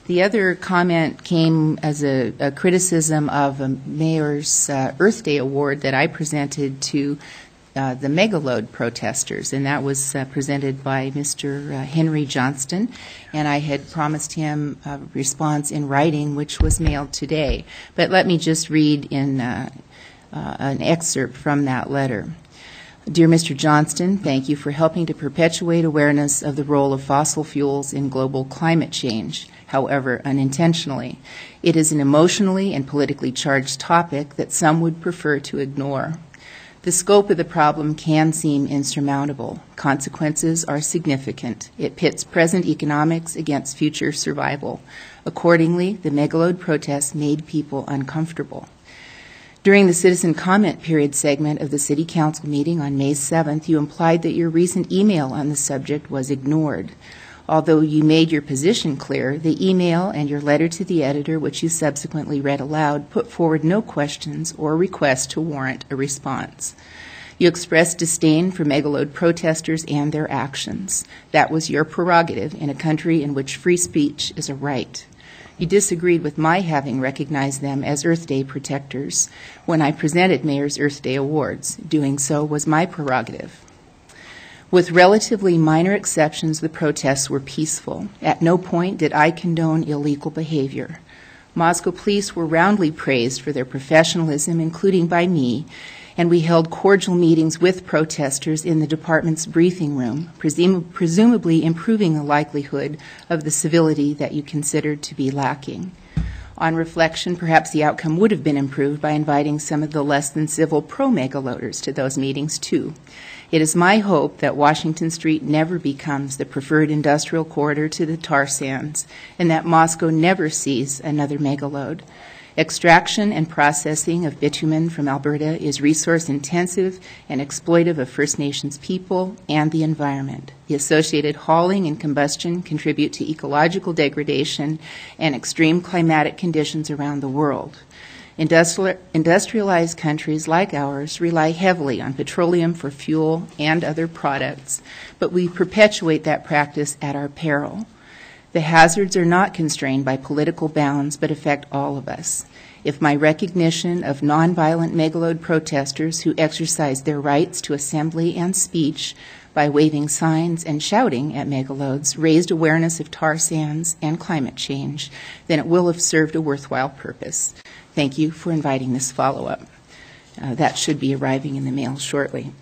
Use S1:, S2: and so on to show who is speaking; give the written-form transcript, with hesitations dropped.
S1: The other comment came as a criticism of a mayor's Earth Day award that I presented to the megaload protesters, and that was presented by Mr. Henry Johnston, and I had promised him a response in writing, which was mailed today. But let me just read in an excerpt from that letter. Dear Mr. Johnston, thank you for helping to perpetuate awareness of the role of fossil fuels in global climate change, however unintentionally. It is an emotionally and politically charged topic that some would prefer to ignore. The scope of the problem can seem insurmountable. Consequences are significant. It pits present economics against future survival. Accordingly, the megaload protests made people uncomfortable. During the citizen comment period segment of the City Council meeting on May 7th, you implied that your recent email on the subject was ignored. Although you made your position clear, the email and your letter to the editor, which you subsequently read aloud, put forward no questions or requests to warrant a response. You expressed disdain for megaload protesters and their actions. That was your prerogative in a country in which free speech is a right. You disagreed with my having recognized them as Earth Day protectors when I presented Mayor's Earth Day Awards. Doing so was my prerogative. With relatively minor exceptions, the protests were peaceful. At no point did I condone illegal behavior. Moscow police were roundly praised for their professionalism, including by me, and we held cordial meetings with protesters in the department's briefing room, presumably improving the likelihood of the civility that you considered to be lacking. On reflection, perhaps the outcome would have been improved by inviting some of the less than civil pro-megaloaders to those meetings, too. It is my hope that Washington Street never becomes the preferred industrial corridor to the tar sands, and that Moscow never sees another megaload. Extraction and processing of bitumen from Alberta is resource-intensive and exploitive of First Nations people and the environment. The associated hauling and combustion contribute to ecological degradation and extreme climatic conditions around the world. Industrialized countries like ours rely heavily on petroleum for fuel and other products, but we perpetuate that practice at our peril. The hazards are not constrained by political bounds, but affect all of us. If my recognition of nonviolent megaload protesters who exercise their rights to assembly and speech by waving signs and shouting at megaloads raised awareness of tar sands and climate change, then it will have served a worthwhile purpose. Thank you for inviting this follow-up. That should be arriving in the mail shortly.